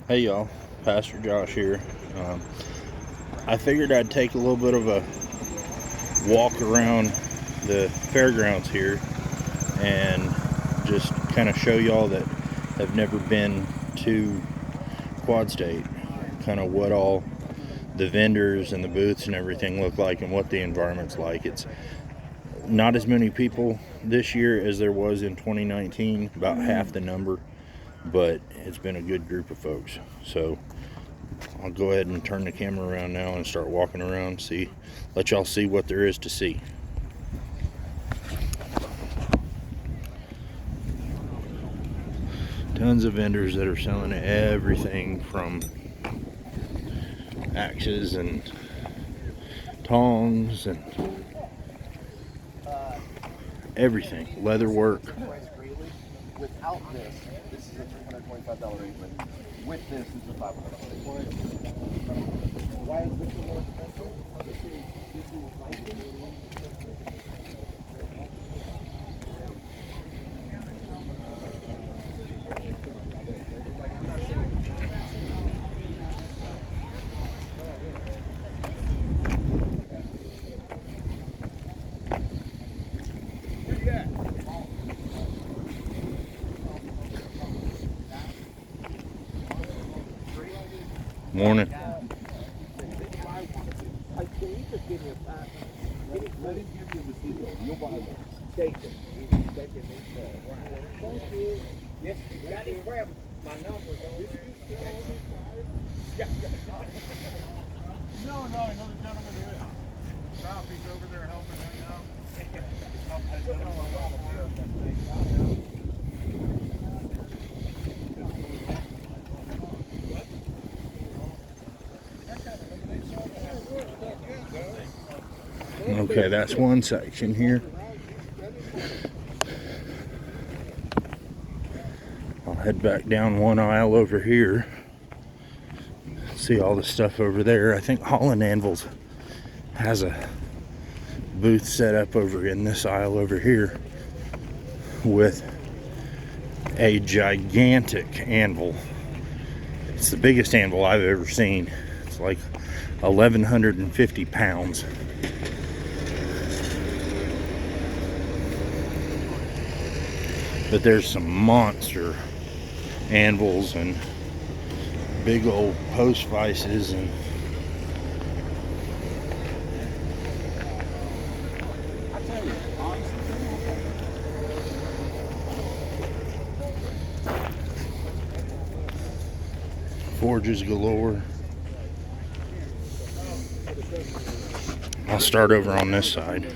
Hey y'all, Pastor Josh here. I figured I'd take a little bit of a walk around the fairgrounds here and just kind of show y'all that have never been to QuadState, kind of what all the vendors and the booths and everything look like and what the environment's like. It's not as many people this year as there was in 2019, about half the number, but it's been a good group of folks. So I'll go ahead and turn the camera around now and start walking around, let y'all see what there is to see. Tons of vendors that are selling everything from axes and tongs and everything, leather work. Without this is a $325 apron. With this, it's a $500 apron. Why is this more expensive? Morning. No, another gentleman who is. He's over there helping hang out. Okay, that's one section here. I'll head back down one aisle over here. See all the stuff over there. I think Holland Anvils has a booth set up over in this aisle over here with a gigantic anvil. It's the biggest anvil I've ever seen. It's like 1,150 pounds. But there's some monster anvils and big old post vices and forges galore. I'll start over on this side.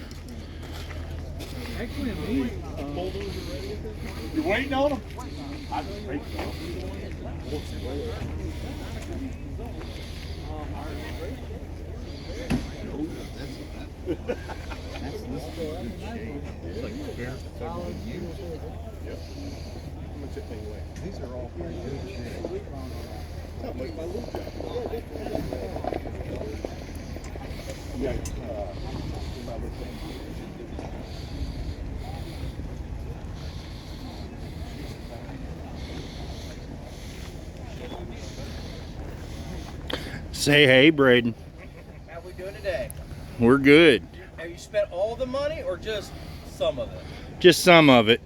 You waiting on him? These are all pretty good shape. That makes my look yeah. Say hey, Braden. How we doing today? We're good. Have you spent all the money or just some of it? Just some of it.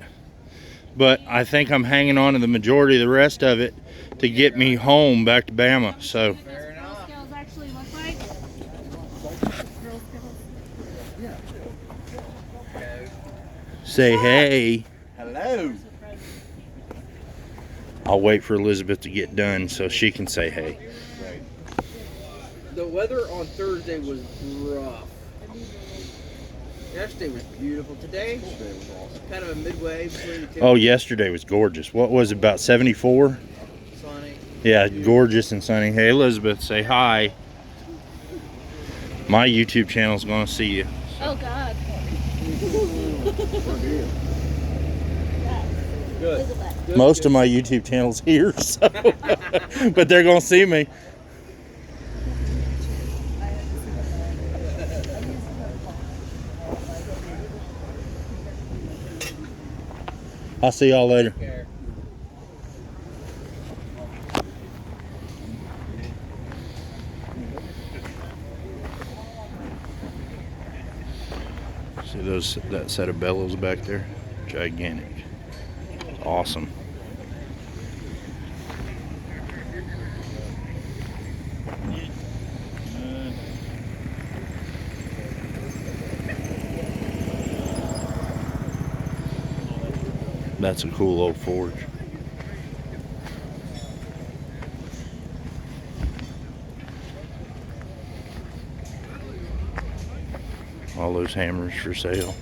But I think I'm hanging on to the majority of the rest of it to get me home back to Bama. So Fair enough. Skills actually look like? Girl skills. say hey. Hello. I'll wait for Elizabeth to get done so she can say hey. Right. The weather on Thursday was rough. Yesterday was beautiful. Today, kind of a midway between the two. Oh, yesterday was gorgeous. What was it, about 74? Sunny. Yeah, gorgeous and sunny. Hey, Elizabeth, say hi. My YouTube channel's gonna see you. Oh God. Good. Good. Most of my YouTube channel's here, so but they're gonna see me. I'll see y'all later. Care. that set of bellows back there. Gigantic. Awesome. That's a cool old forge. All those hammers for sale.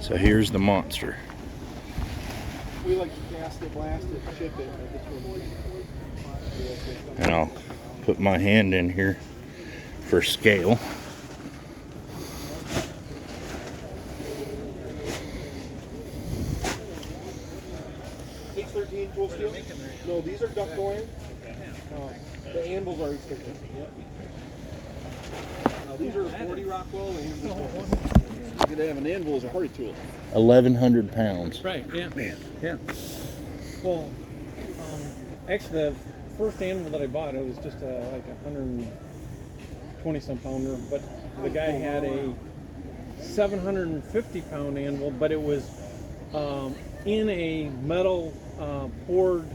So here's the monster. We like to cast it, blast it, chip it. And I'll put my hand in here for scale. H13 full steel? No, these are duct iron. The anvils are H13. These are 40 Rockwell and you could have an anvil as a hardy tool. 1,100 pounds. Right, yeah. Man. Yeah. Well, actually, the first anvil that I bought, it was just like a 120-some pounder, but the guy had a 750-pound anvil, but it was in a metal poured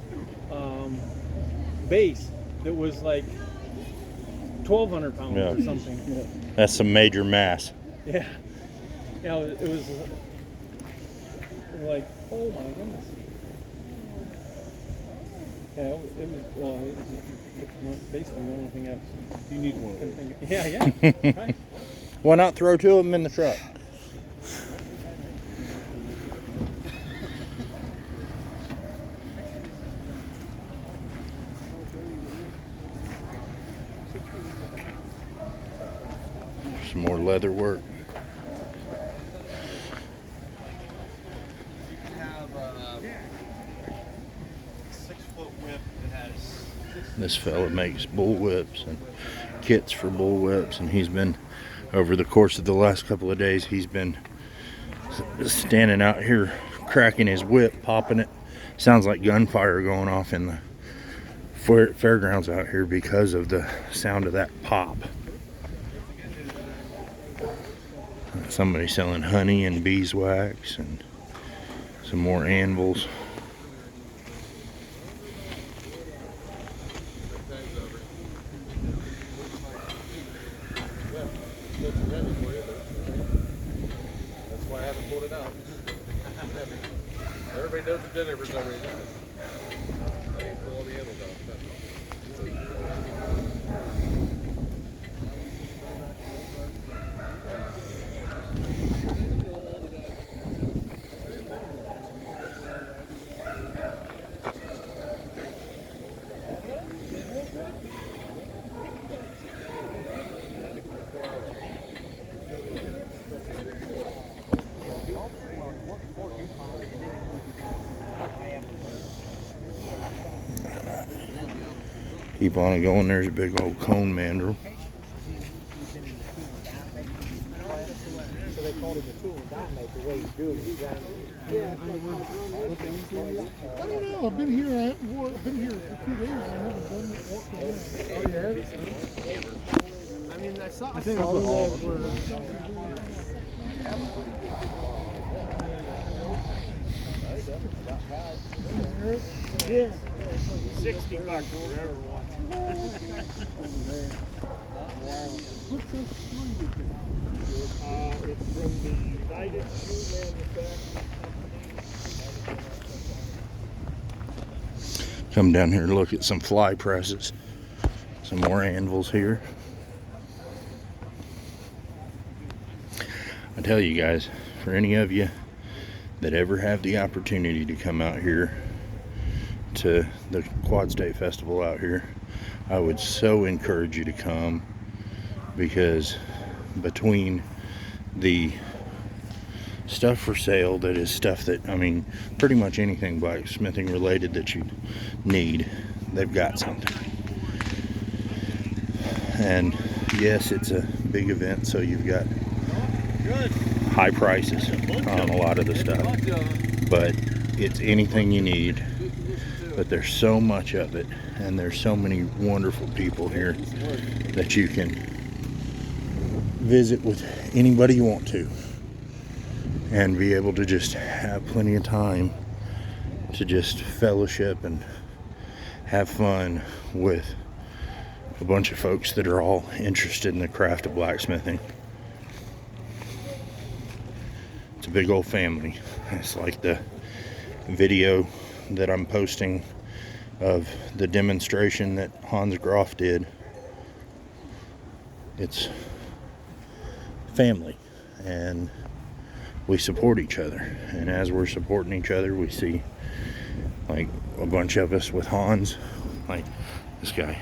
base that was like 1,200 pounds or something. That's some major mass. Yeah. Yeah, it was like, oh my goodness. Yeah, it was, well, it was basically the only thing I You need one of can those. think of. Yeah, right. Why not throw two of them in the truck? Some more leather work. This fella makes bull whips and kits for bull whips, and he's been, over the course of the last couple of days, he's been standing out here cracking his whip, popping it. Sounds like gunfire going off in the fairgrounds out here because of the sound of that pop. Somebody selling honey and beeswax and some more anvils. That's why I haven't pulled it out. Everybody does it dinner for some reason. I didn't pull all the animals out. Keep on going. There's a big old cone mandrel. So they called him a tool and die maker, the way he's doing it. I don't know. I've been here. I've been here for 2 days. I've never done it. Walked around. Oh, yeah. I mean, I saw I think I'll put yeah. 60 bucks for whoever wants. What's this sleeve? It's from the United Shoe Manufacturing Company. Come down here and look at some fly presses. Some more anvils here. I tell you guys, for any of you that ever have the opportunity to come out here to the QuadState Festival out here, I would so encourage you to come, because between the stuff for sale that is stuff that, I mean, pretty much anything blacksmithing related that you need, they've got something. And yes, it's a big event, so you've got high prices on a lot of the stuff, but it's anything you need. But there's so much of it, and there's so many wonderful people here that you can visit with anybody you want to and be able to just have plenty of time to just fellowship and have fun with a bunch of folks that are all interested in the craft of blacksmithing. It's a big old family. It's like the video that I'm posting of the demonstration that Hans Groff did. It's family, and we support each other, and as we're supporting each other, we see like a bunch of us with Hans, like this guy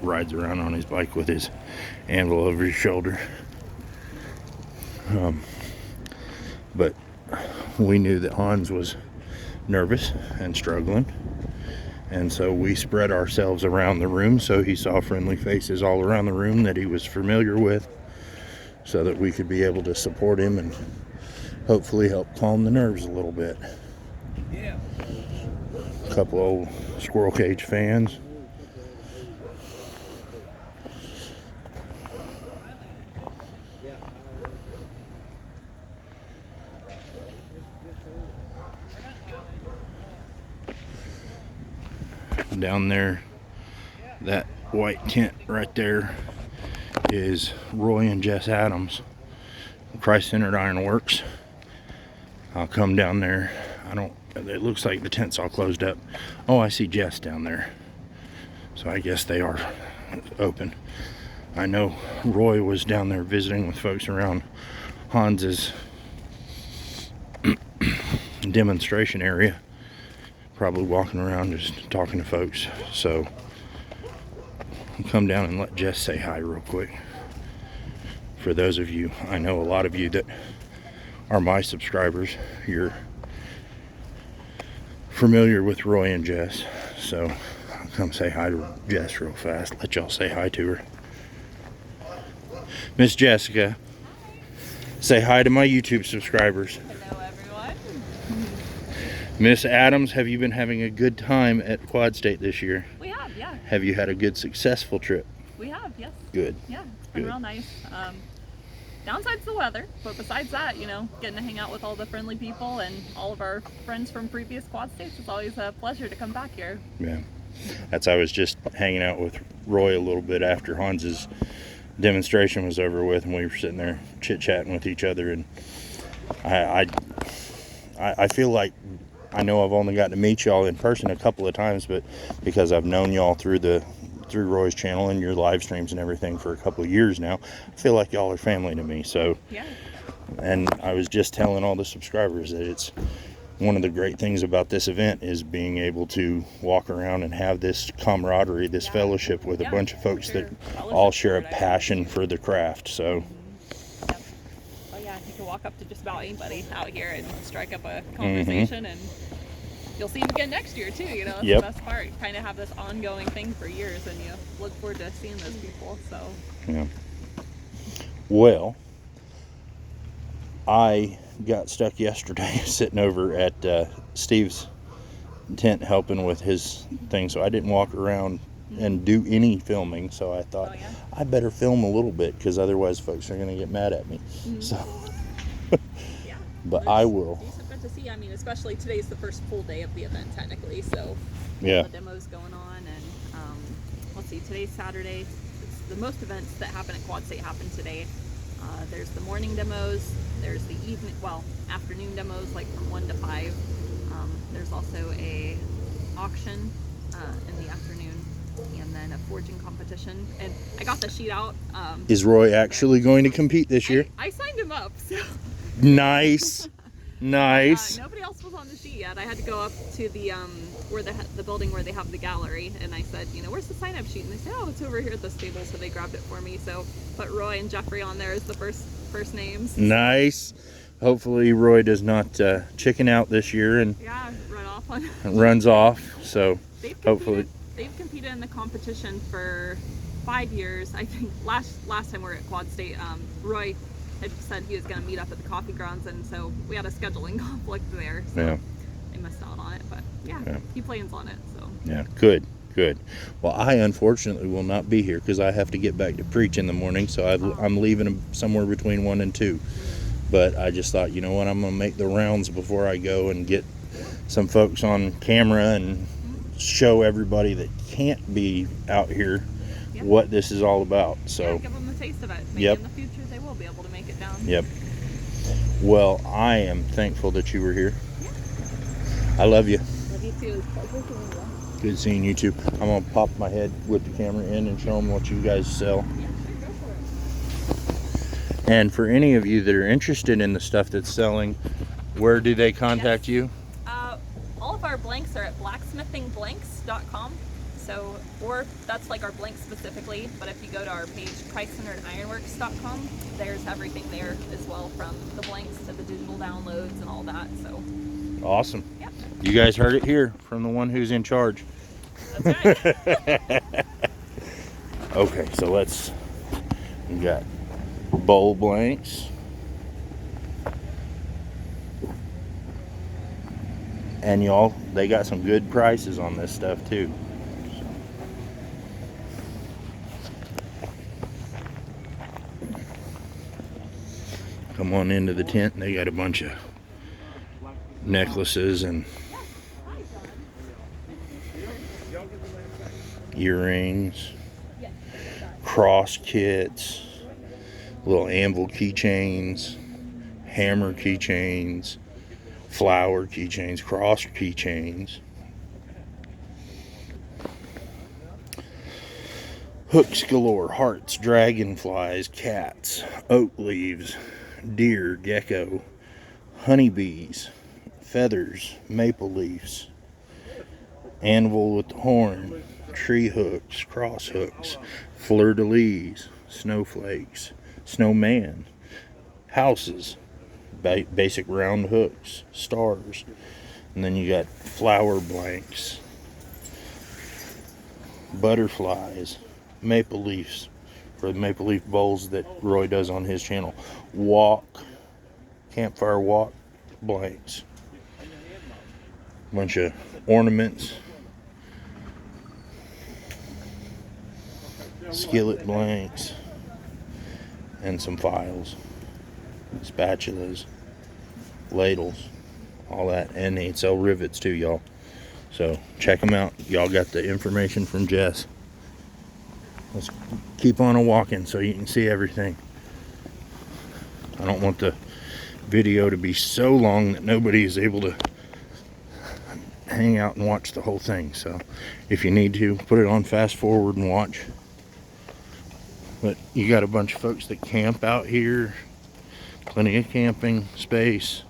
rides around on his bike with his anvil over his shoulder. But we knew that Hans was nervous and struggling, and so we spread ourselves around the room so he saw friendly faces all around the room that he was familiar with, so that we could be able to support him and hopefully help calm the nerves a little bit. Yeah. A couple old squirrel cage fans. Down there, that white tent right there is Roy and Jess Adams, Christ-Centered Ironworks. I'll come down there. It looks like the tent's all closed up. Oh, I see Jess down there, so I guess they are open. I know Roy was down there visiting with folks around Hans's demonstration area, probably walking around just talking to folks. So I'll come down and let Jess say hi real quick. For those of you, I know a lot of you that are my subscribers, you're familiar with Roy and Jess, so I'll come say hi to Jess real fast. Let y'all say hi to her. Miss Jessica, say hi to my YouTube subscribers. Hello, everyone. Miss Adams, have you been having a good time at QuadState this year? We have, yeah. Have you had a good, successful trip? We have, yes. Good. Yeah, it's been Good. real nice. Downside's the weather, but besides that, you know, getting to hang out with all the friendly people and all of our friends from previous QuadStates, it's always a pleasure to come back here. Yeah. I was just hanging out with Roy a little bit after Hans's demonstration was over with, and we were sitting there chit-chatting with each other, and I feel like, I know I've only gotten to meet y'all in person a couple of times, but because I've known y'all through Roy's channel and your live streams and everything for a couple of years now, I feel like y'all are family to me. So Yeah. And I was just telling all the subscribers that it's one of the great things about this event is being able to walk around and have this camaraderie, this fellowship with a bunch of folks that all share a passion for the craft. So Yep. Oh yeah, you can walk up to just about anybody out here and strike up a conversation, and you'll see them again next year too. You know, that's the best part. You kind of have this ongoing thing for years, and you look forward to seeing those people. So yeah. Well, I got stuck yesterday sitting over at Steve's tent helping with his thing, so I didn't walk around and do any filming. So I thought I better film a little bit, because otherwise folks are going to get mad at me. So but I will. It's good to see. I mean, especially today's the first full day of the event technically, so Yeah. the demos going on, and let's see, today's Saturday. The most events that happen at QuadState happen today. There's the morning demos, there's the afternoon demos, like from 1 to 5. There's also a auction in the afternoon, and then a forging competition. And I got the sheet out. Is Roy actually going to compete this year? I signed him up, so. Nice. Nice. Nobody else was on the sheet yet. I had to go up to the where the building where they have the gallery, and I said, you know, where's the sign-up sheet? And they said, oh, it's over here at this table. So they grabbed it for me. So put Roy and Jeffrey on there as the first names. Nice. hopefully Roy does not chicken out this year and Yeah, run off on. runs off. So hopefully. They've competed in the competition for 5 years. I think last time we were at QuadState, Roy had said he was going to meet up at the coffee grounds, and so we had a scheduling conflict there. So Yeah. they missed out on it, but yeah, he plans on it. So Yeah, good. Well, I unfortunately will not be here because I have to get back to preach in the morning, so I'm leaving somewhere between 1 and 2. But I just thought, you know what, I'm going to make the rounds before I go and get some folks on camera and show everybody that can't be out here what this is all about. So yeah, give them a taste of it. Maybe in the future they will be able to make it down. Yep. Well, I am thankful that you were here. I love you. Love you too. Good seeing you too. I'm going to pop my head with the camera in and show them what you guys sell. And for any of you that are interested in the stuff that's selling, where do they contact you? All of our blanks are at blacksmithingblanks.com. So, or that's like our blanks specifically, but if you go to our page, ChristCenteredIronworks.com, there's everything there as well, from the blanks to the digital downloads and all that. So awesome. Yeah. You guys heard it here from the one who's in charge. That's right. Okay, so we got bowl blanks. And y'all, they got some good prices on this stuff too. Come on into the tent. They got a bunch of necklaces and earrings, cross kits, little anvil keychains, hammer keychains, flower keychains, cross keychains, hooks galore, hearts, dragonflies, cats, oak leaves, deer, gecko, honeybees, feathers, maple leaves, anvil with the horn, tree hooks, cross hooks, fleur-de-lis, snowflakes, snowman, houses, basic round hooks, stars, and then you got flower blanks, butterflies, maple leaves for the maple leaf bowls that Roy does on his channel, campfire walk blanks, bunch of ornaments, skillet blanks, and some files, spatulas, ladles, all that. And they sell rivets too, y'all. So check them out. Y'all got the information from Jess. Let's keep on a walking so you can see everything. I don't want the video to be so long that nobody is able to hang out and watch the whole thing. So if you need to, put it on fast forward and watch. But you got a bunch of folks that camp out here. Plenty of camping space.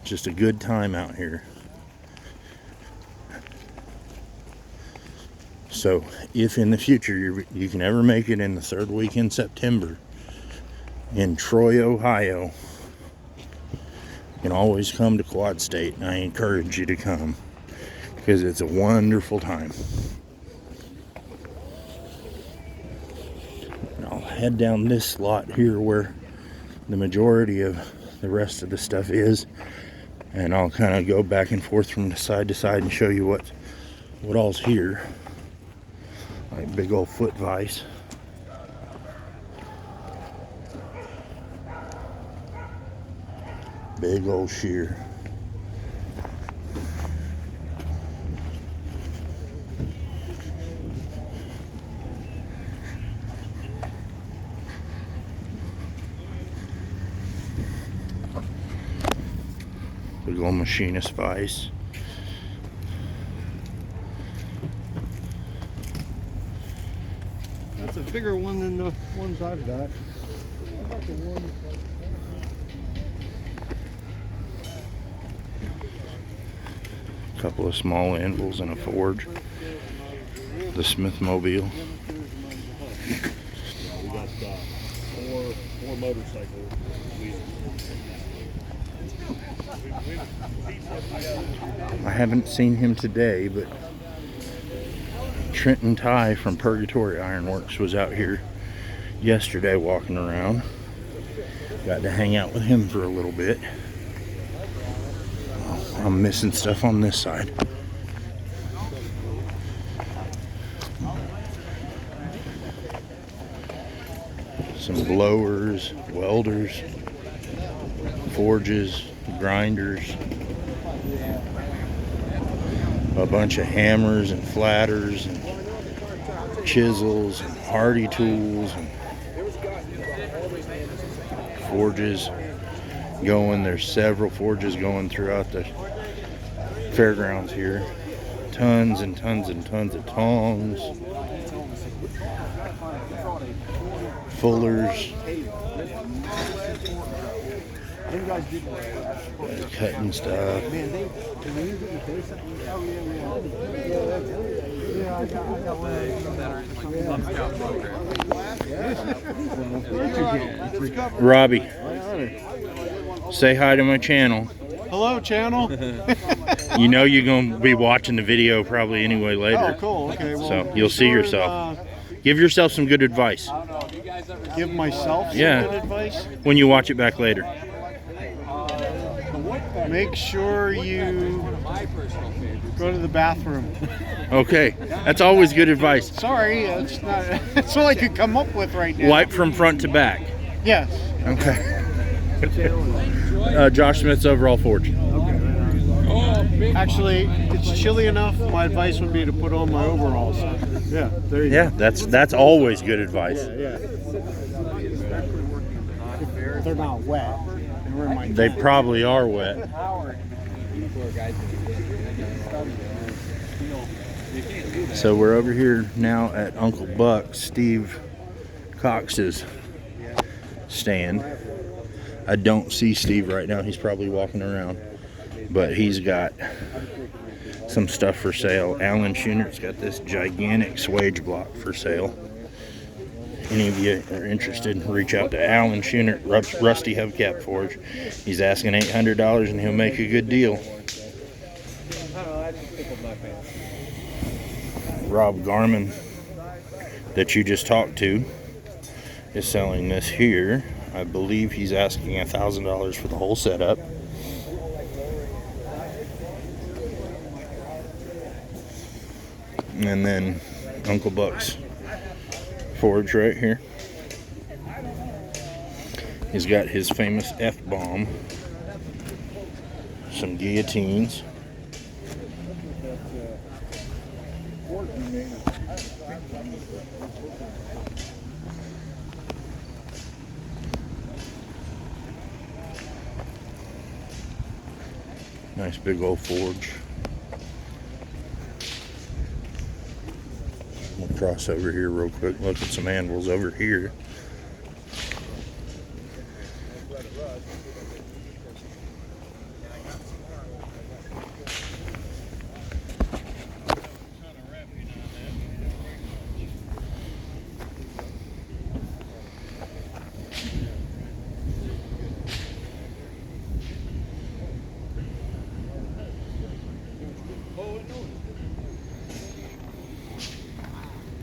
Just a good time out here. So if in the future you can ever make it in the 3rd week in September in Troy, Ohio, you can always come to QuadState, and I encourage you to come because it's a wonderful time. And I'll head down this lot here where the majority of the rest of the stuff is, and I'll kind of go back and forth from side to side and show you what all's here. Like big old foot vise, big old shear, big old machinist vise. That's a bigger one than the ones I've got. How about the one? Couple of small anvils and a forge. The Smith Mobile. We got four motorcycles. I haven't seen him today, but Trenton Ty from Purgatory Ironworks was out here yesterday walking around. Got to hang out with him for a little bit. Oh, I'm missing stuff on this side. Some blowers, welders, forges, grinders, a bunch of hammers and flatters and chisels and hardy tools and forges going. There's several forges going throughout the fairgrounds here. Tons and tons and tons of tongs, fullers, cutting stuff. Robbie, say hi to my channel. Hello, channel. You know you're going to be watching the video probably anyway later. Oh, cool. Okay. Well, So you'll see yourself. Give yourself some good advice give myself some Yeah. good advice. when you watch it back later. Make sure you go to the bathroom. Okay, that's always good advice. Sorry, it's not. That's all I could come up with right now. Wipe from front to back. Yes. Okay. Josh Smith's Overall Forge. Actually, it's chilly enough. My advice would be to put on my overalls. Yeah. There you Yeah, that's always good advice. go. Yeah. They're not wet. They're in my They tent. probably are wet. So we're over here now at Uncle Buck, Steve Cox's stand. I don't see Steve right now. He's probably walking around. But he's got some stuff for sale. Alan Schoonert's got this gigantic swage block for sale. Any of you are interested, reach out to Alan Schoonert, Rusty Hubcap Forge. He's asking $800 and he'll make a good deal. Rob Garman, that you just talked to, is selling this here. I believe he's asking $1,000 for the whole setup. And then Uncle Buck's forge right here. He's got his famous F-bomb, some guillotines, nice big old forge. We'll cross over here real quick, look at some anvils over here.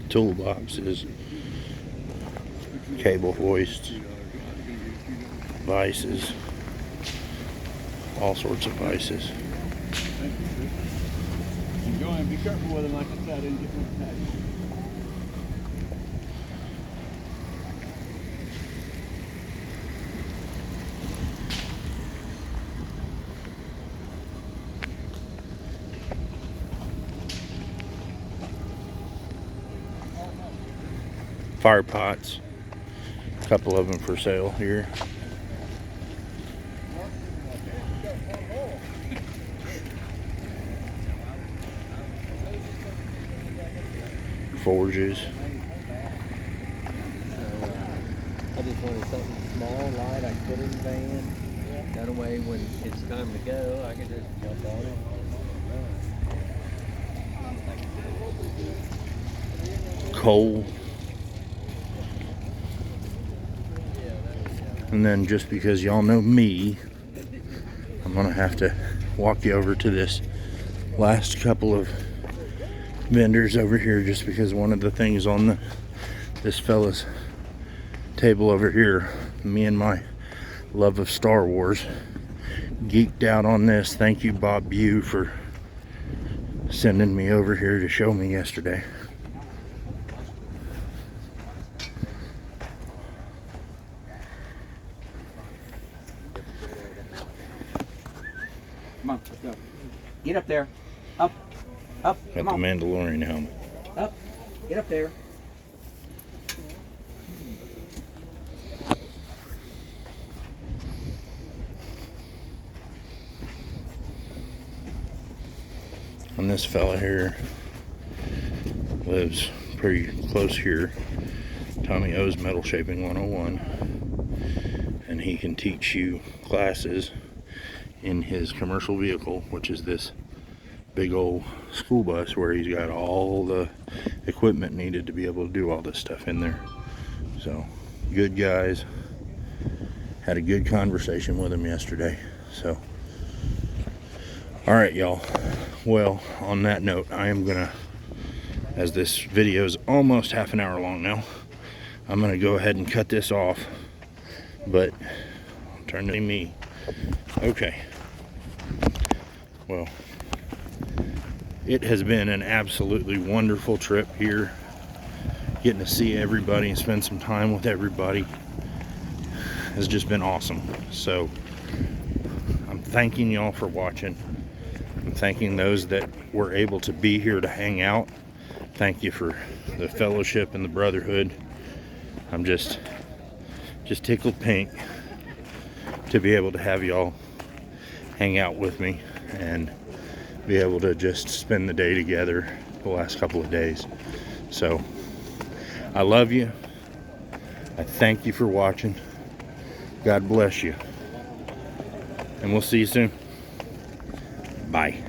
Toolboxes, cable hoists, vices, all sorts of vices. Go ahead, be careful with them, like I said, I didn't get my tag. Fire pots, a couple of them for sale here. Forges. I just wanted something small, light, I can put in the van. That way when it's time to go, I can just jump on it. Coal. And then just because y'all know me, I'm gonna have to walk you over to this last couple of vendors over here, just because one of the things on this fella's table over here, me and my love of Star Wars geeked out on this. Thank you, Bob Bew, for sending me over here to show me yesterday. Come on, let's go. Get up there. Up. Up. Got Come the on. Mandalorian helmet. Up. Get up there. And this fella here lives pretty close here. Tommy O's Metal Shaping 101. And he can teach you classes in his commercial vehicle, which is this big old school bus where he's got all the equipment needed to be able to do all this stuff in there. So, good guys. Had a good conversation with him yesterday. So, alright, y'all. Well, on that note, I am gonna, as this video is almost half an hour long now, I'm gonna go ahead and cut this off. But turn to me. Okay. Well, it has been an absolutely wonderful trip here. Getting to see everybody and spend some time with everybody has just been awesome. So I'm thanking y'all for watching. I'm thanking those that were able to be here to hang out. Thank you for the fellowship and the brotherhood. I'm just tickled pink to be able to have y'all hang out with me and be able to just spend the day together the last couple of days. So I love you. I thank you for watching. God bless you. And we'll see you soon. Bye.